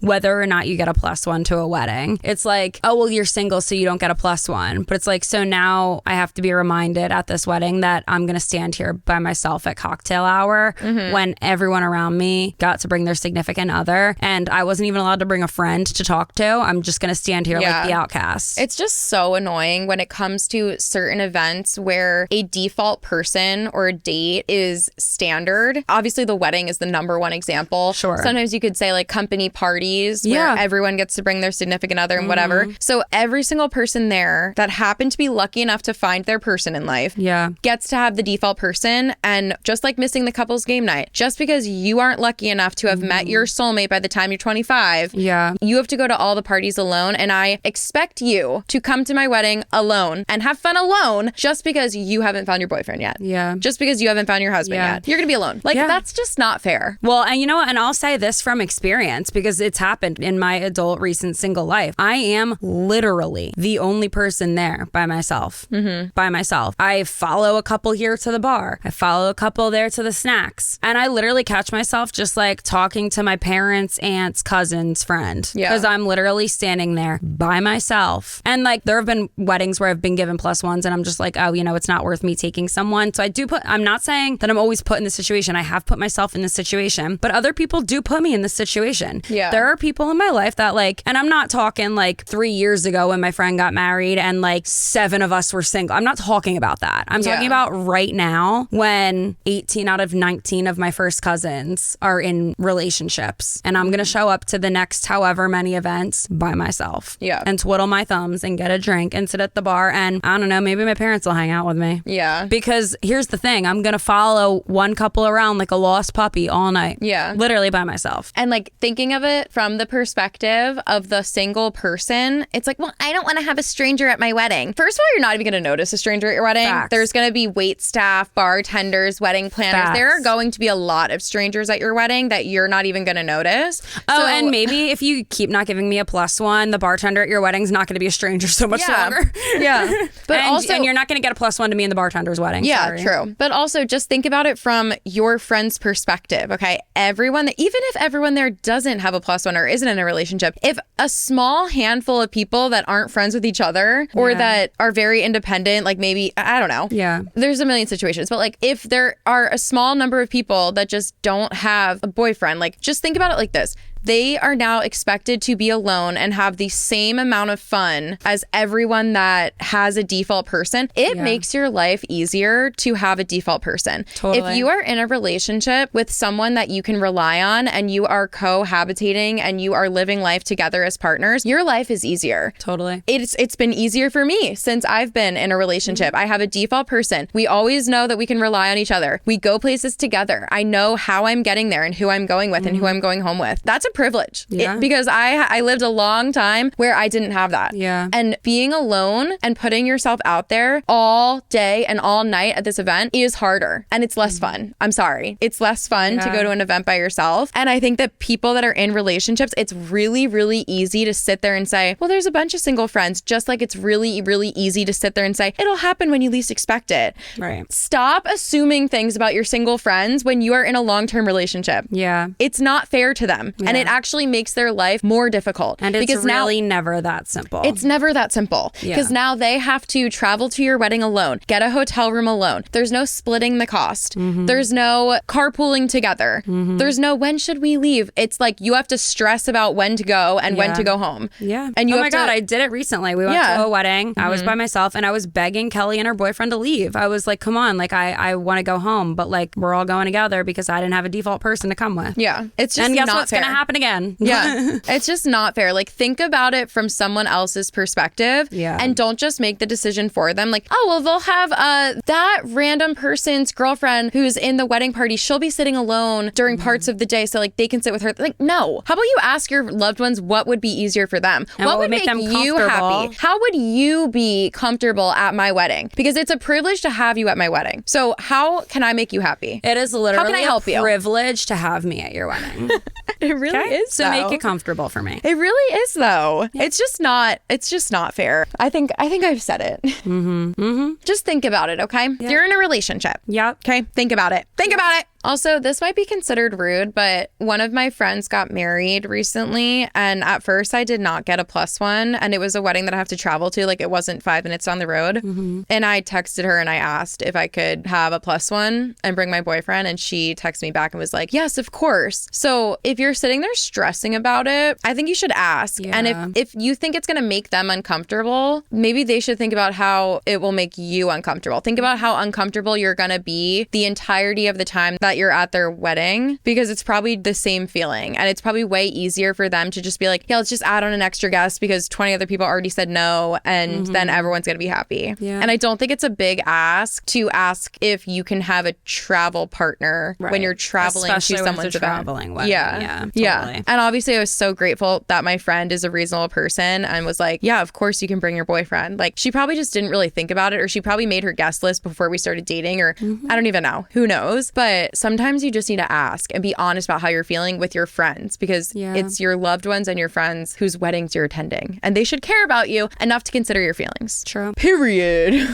whether or not you get a +1 to a wedding. It's like, oh, well, you're single, so you don't get a +1. But it's like, so now I have to be reminded at this wedding that I'm going to stand here by myself at cocktail hour when everyone around me got to bring their significant other. And I wasn't even allowed to bring a friend to talk to. I'm just going to stand here like the outcast. It's just so annoying when it comes to certain events where a default person or a date is standard. Obviously, the wedding is the number one example. Sure. Sometimes you could say like company parties where everyone gets to bring their significant other and whatever. So every single person there that happened to be lucky enough to find their person in life gets to have the default person. And just like missing the couple's game night, just because you aren't lucky enough to have met your soulmate by the time you're 25, you have to go to all the parties alone. And I expect you to come to my wedding alone and have fun alone just because you haven't found your boyfriend yet. Yeah. Just because you haven't found your husband yet. You're going to be alone. Like, that's just not fair. Well, and you know what? And I'll say this from experience because it's happened in my adult recent single life. I am literally the only person there by myself. By myself. I follow a couple here to the bar. I follow a couple there to the snacks. And I literally catch myself just like talking to my parents, aunts, cousins, friend. Because I'm literally standing there by myself. And like there have been weddings where I've been given +1s and I'm just like, oh, you know, it's not worth me taking someone. So I do I'm not saying that I'm always put in this situation. I have put myself in this situation, but other people do put me in this situation. There are people in my life that like, and I'm not talking like 3 years ago when my friend got married and like 7 of us were single. I'm not talking about that. I'm talking about right now when 18 out of 19 of my first cousins are in relationships and I'm going to show up to the next however many events by myself and twiddle my thumbs and get a drink and sit at the bar and I don't know, maybe my parents will hang out with me. Because here's the thing, I'm going to follow one couple around like a lost puppy all night. Literally by myself. And like thinking of it from the perspective of the single person, it's like, well, I don't want to have a stranger at my wedding. First of all, you're not even going to notice a stranger at your wedding. There's going to be wait staff, bartenders, wedding planners. There are going to be a lot of strangers at your wedding that you're not even going to notice. And maybe if you keep not giving me a +1, the bartender at your wedding's not going to be a stranger so much longer. But and you're not going to get a +1 to me in the bartender's wedding. Sorry. True. But also just think about it from your friend's perspective. Okay. Even if everyone there doesn't have a +1 or isn't in a relationship, if a small handful of people that aren't friends with each other or that are very independent, like maybe, I don't know. There's a million situations, but like if there are a small number of people that just don't have a boyfriend, like just think about it like this. They are now expected to be alone and have the same amount of fun as everyone that has a default person. It makes your life easier to have a default person. If you are in a relationship with someone that you can rely on and you are cohabitating and you are living life together as partners, your life is easier. It's been easier for me since I've been in a relationship. I have a default person. We always know that we can rely on each other. We go places together. I know how I'm getting there and who I'm going with and who I'm going home with. That's a privilege because I lived a long time where I didn't have that. And being alone and putting yourself out there all day and all night at this event is harder and it's less fun. I'm sorry. It's less fun to go to an event by yourself. And I think that people that are in relationships, it's really, really easy to sit there and say, well, there's a bunch of single friends, just like it's really, really easy to sit there and say, it'll happen when you least expect it. Stop assuming things about your single friends when you are in a long-term relationship. It's not fair to them. And it actually makes their life more difficult. And it's really never that simple. It's never that simple. Because now they have to travel to your wedding alone, get a hotel room alone. There's no splitting the cost. There's no carpooling together. There's no when should we leave. It's like you have to stress about when to go and when to go home. And you oh my God, I did it recently. We went to a wedding. I was by myself and I was begging Kelee and her boyfriend to leave. I was like, come on, like I want to go home, but like we're all going together because I didn't have a default person to come with. It's just and guess not what's fair. Gonna happen again. It's just not fair. Like think about it from someone else's perspective and don't just make the decision for them. Like, oh, well, they'll have that random person's girlfriend who's in the wedding party. She'll be sitting alone during parts of the day. So like they can sit with her. Like, no. How about you ask your loved ones what would be easier for them? And what would make them you happy? How would you be comfortable at my wedding? Because it's a privilege to have you at my wedding. So how can I make you happy? It is literally how can I help a privilege to have me at your wedding. It really is. So make it comfortable for me. It really is though. It's just not fair. I think I've said it. Just think about it, okay? You're in a relationship. Yep. Okay? Think about it. Think about it. Also, this might be considered rude, but one of my friends got married recently, and at first I did not get a +1, and it was a wedding that I have to travel to. Like, it wasn't 5 minutes down the road. Mm-hmm. And I texted her and I asked if I could have a +1 and bring my boyfriend, and she texted me back and was like, yes, of course. So if you're sitting there stressing about it, I think you should ask. Yeah. And if you think it's going to make them uncomfortable, maybe they should think about how it will make you uncomfortable. Think about how uncomfortable you're going to be the entirety of the time that you're at their wedding, because it's probably the same feeling. And it's probably way easier for them to just be like, yeah, let's just add on an extra guest because 20 other people already said no, and then everyone's going to be happy. Yeah. And I don't think it's a big ask to ask if you can have a travel partner when you're traveling to someone's event. Traveling wedding. Yeah. Totally. Yeah. And obviously I was so grateful that my friend is a reasonable person and was like, yeah, of course you can bring your boyfriend. Like, she probably just didn't really think about it, or she probably made her guest list before we started dating, or I don't even know. Who knows? But sometimes you just need to ask and be honest about how you're feeling with your friends, because it's your loved ones and your friends whose weddings you're attending, and they should care about you enough to consider your feelings. True. Period.